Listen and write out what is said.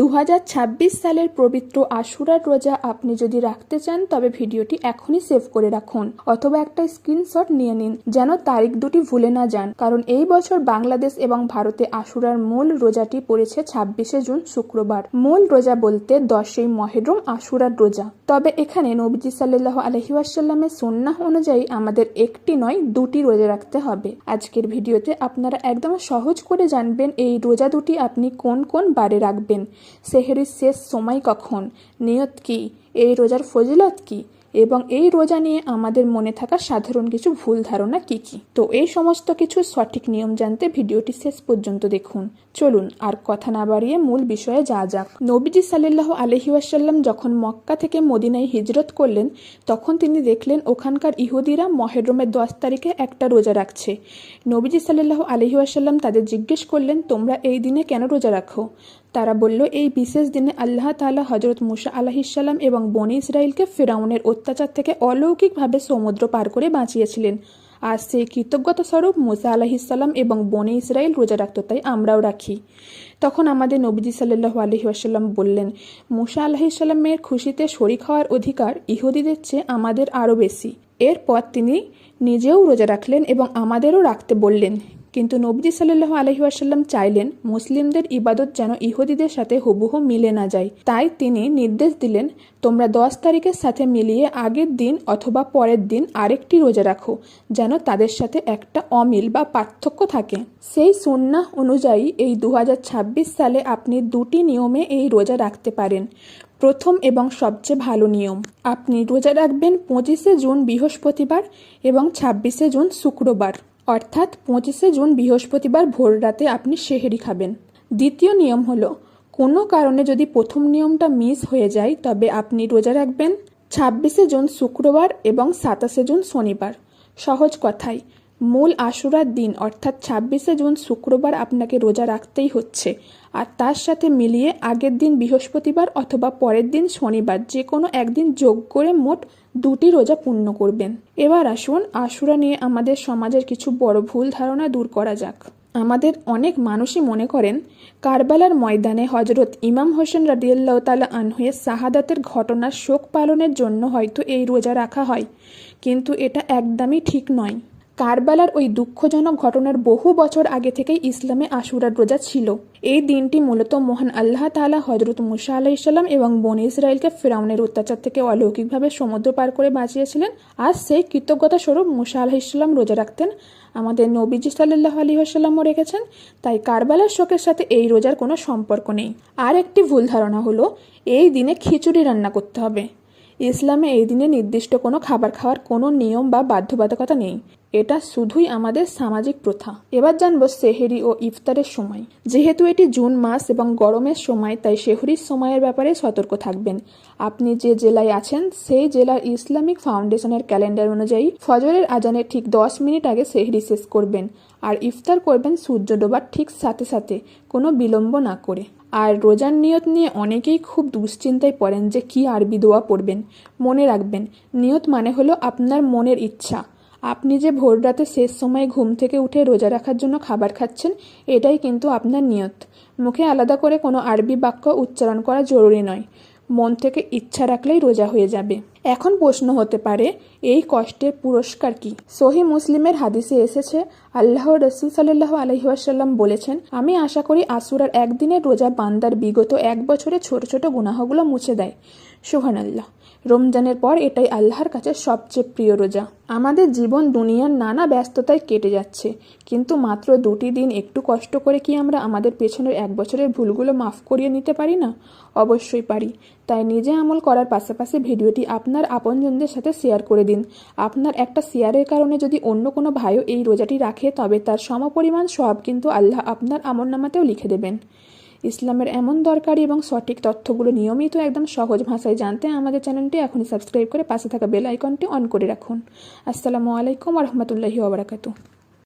2026 সালের পবিত্র আশুরার রোজা আপনি যদি রাখতে চান তবে ভিডিওটি এখনই সেভ করে রাখুন অথবা একটা স্ক্রিনশট নিয়ে নিন যেন তারিখ দুটি ভুলে না যান, কারণ এই বছর বাংলাদেশ এবং ভারতে আশুরার মূল রোজাটি পড়েছে 26শে জুন শুক্রবার। মূল রোজা বলতে 10ই মুহররম আশুরার রোজা। তবে এখানে নবীজি সাল্লাল্লাহু আলাইহি ওয়াসাল্লামের সুন্নাহ অনুযায়ী আমাদের একটি নয় দুটি রোজা রাখতে হবে। আজকের ভিডিওতে আপনারা একদম সহজ করে জানবেন এই রোজা দুটি আপনি কোন কোন বারে রাখবেন, সেহরির শেষ সময় কখন, নিয়ত কি, এই রোজার ফজিলত কি এবং এই রোজা নিয়ে আমাদের মনে থাকা সাধারণ কিছু ভুল ধারণা কি কি। তো এই সমস্ত কিছু সঠিক নিয়ম জানতে ভিডিওটি শেষ পর্যন্ত দেখুন। চলুন আর কথা না বাড়িয়ে মূল বিষয়ে যা যাক। নবীজি সাল্লাল্লাহু আলাইহি ওয়াসাল্লাম যখন মক্কা থেকে মদিনায় হিজরত করলেন তখন তিনি দেখলেন ওখানকার ইহুদিরা মুহররমের 10 তারিখে একটা রোজা রাখছে। নবীজি সাল্লাল্লাহু আলাইহি ওয়াসাল্লাম তাদের জিজ্ঞেস করলেন, তোমরা এই দিনে কেন রোজা রাখো? তারা বলল, এই বিশেষ দিনে আল্লাহ তাআলা হযরত মুসা আলাইহিস সালাম এবং বনী ইসরাইলকে ফিরআউনের অত্যাচার থেকে অলৌকিকভাবে সমুদ্র পার করে বাঁচিয়েছিলেন। আর সেই কৃতজ্ঞতা স্বরূপ মুসা আলাইহিস সালাম এবং বনী ইসরাইল রোজা রাখত, তাই আমরাও রাখি। তখন আমাদের নবীজি সাল্লাল্লাহু আলাইহি ওয়াসাল্লাম বললেন, মুসা আলাইহিস সালামের খুশিতে শরীক হওয়ার অধিকার ইহুদিদের চেয়ে আমাদের আরও বেশি। এরপর তিনি নিজেও রোজা রাখলেন এবং আমাদেরও রাখতে বললেন। কিন্তু নবীজি সাল্লাল্লাহু আলাইহি ওয়াসাল্লাম চাইলেন মুসলিমদের ইবাদত যেন ইহুদিদের সাথে হুবহু মিলে না যায়, তাই তিনি নির্দেশ দিলেন, তোমরা 10 তারিখের সাথে মিলিয়ে আগের দিন অথবা পরের দিন আরেকটি রোজা রাখো যেন তাদের সাথে একটা অমিল বা পার্থক্য থাকে। সেই সুন্নাহ অনুযায়ী এই 2026 সালে আপনি দুটি নিয়মে এই রোজা রাখতে পারেন। প্রথম এবং সবচেয়ে ভালো নিয়ম, আপনি রোজা রাখবেন 25শে জুন বৃহস্পতিবার এবং 26শে জুন শুক্রবার, অর্থাৎ 25শে জুন বৃহস্পতিবার ভোর রাতে আপনি সেহরি খাবেন। দ্বিতীয় নিয়ম হলো, কোনো কারণে যদি প্রথম নিয়মটা মিস হয়ে যায় তবে আপনি রোজা রাখবেন 26শে জুন শুক্রবার এবং 27শে জুন শনিবার। সহজ কথায়, মূল আশুরার দিন অর্থাৎ 26শে জুন শুক্রবার আপনাকে রোজা রাখতেই হচ্ছে, আর তার সাথে মিলিয়ে আগের দিন বৃহস্পতিবার অথবা পরের দিন শনিবার যে কোনো একদিন যোগ করে মোট দুটি রোজা পূর্ণ করবেন। এবার আসুন আশুরা নিয়ে আমাদের সমাজের কিছু বড় ভুল ধারণা দূর করা যাক। আমাদের অনেক মানুষই মনে করেন কারবালার ময়দানে হজরত ইমাম হোসেন রাদিয়াল্লাহু তাআলা আনহুয়ের শাহাদাতের ঘটনার শোক পালনের জন্য হয়তো এই রোজা রাখা হয়, কিন্তু এটা একদমই ঠিক নয়। কারবালার ওই দুঃখজনক ঘটনার বহু বছর আগে থেকেই ইসলামে আশুরার রোজা ছিল। এই দিনটি মূলত মহান আল্লাহ তাআলা হযরত মুসা আলাইহিস সালাম এবং বনী ইসরাইলকে ফিরআউনের অত্যাচার থেকে অলৌকিকভাবে সমুদ্র পার করে বাঁচিয়েছিলেন, আর সেই কৃতজ্ঞতা স্বরূপ মুসা আলাইহিস সালাম রোজা রাখতেন। আমাদের নবীজি সাল্লাল্লাহু আলাইহি ওয়াসাল্লামও রেখেছেন, তাই কারবালার শোকের সাথে এই রোজার কোনো সম্পর্ক নেই। আর একটি ভুল ধারণা হলো এই দিনে খিচুড়ি রান্না করতে হবে। ইসলামে এই দিনে নির্দিষ্ট কোনো খাবার খাওয়ার কোনো নিয়ম বা বাধ্যবাধকতা নেই, এটা শুধুই আমাদের সামাজিক প্রথা। এবার জানবো সেহরি ও ইফতারের সময়। যেহেতু এটি জুন মাস এবং গরমের সময়, তাই সেহরির সময়ের ব্যাপারে সতর্ক থাকবেন। আপনি যে জেলায় আছেন সেই জেলার ইসলামিক ফাউন্ডেশনের ক্যালেন্ডার অনুযায়ী ফজরের আজানের ঠিক 10 মিনিট আগে সেহরি শেষ করবেন, আর ইফতার করবেন সূর্য ডোবার ঠিক সাথে সাথে, কোনো বিলম্ব না করে। আর রোজার নিয়ত নিয়ে অনেকেই খুব দুশ্চিন্তায় পড়েন যে কি আরবি দোয়া পড়বেন। মনে রাখবেন, নিয়ত মানে হলো আপনার মনের ইচ্ছা। আপনি যে ভোর রাতে শেষ সময়ে ঘুম থেকে উঠে রোজা রাখার জন্য খাবার খাচ্ছেন, এটাই কিন্তু আপনার নিয়ত। মুখে আলাদা করে কোনো আরবি বাক্য উচ্চারণ করা জরুরি নয়, মন থেকে ইচ্ছা রাখলেই রোজা হয়ে যাবে। এখন প্রশ্ন হতে পারে, এই কষ্টের পুরস্কার কি? সহিহ মুসলিমের হাদিসে এসেছে, আল্লাহর রাসূল সাল্লাল্লাহু আলাইহি ওয়াসাল্লাম বলেছেন, আমি আশা করি আশুরার একদিনের রোজা বান্দার বিগত 1 বছরের ছোট ছোট গুনাহগুলো মুছে দেয়। সুবহানাল্লাহ। রমজানের পর এটাই আল্লাহর কাছে সবচেয়ে প্রিয় রোজা। আমাদের জীবন দুনিয়ার নানা ব্যস্ততায় কেটে যাচ্ছে, কিন্তু মাত্র 2টি দিন একটু কষ্ট করে কি আমরা আমাদের পেছনের 1 বছরের ভুলগুলো মাফ করিয়ে নিতে পারি না? অবশ্যই পারি। তাই নিজে আমল করার পাশাপাশি ভিডিওটি আপনার আপনজনদের সাথে শেয়ার করে দিন। আপনার একটা শেয়ারের কারণে যদি অন্য কোনো ভাইও এই রোজাটি রাখে তবে তার সমপরিমাণ সওয়াব কিন্তু আল্লাহ আপনার আমলনামাতেও লিখে দেবেন। ইসলামের এমন দরকারি এবং সঠিক তথ্যগুলো নিয়মিত একদম সহজ ভাষায় জানতে আমাদের চ্যানেলটি এখনই সাবস্ক্রাইব করে পাশে থাকা বেল আইকনটি অন করে রাখুন। আসসালামু আলাইকুম ওয়া রাহমাতুল্লাহি ওয়া বারাকাতুহু।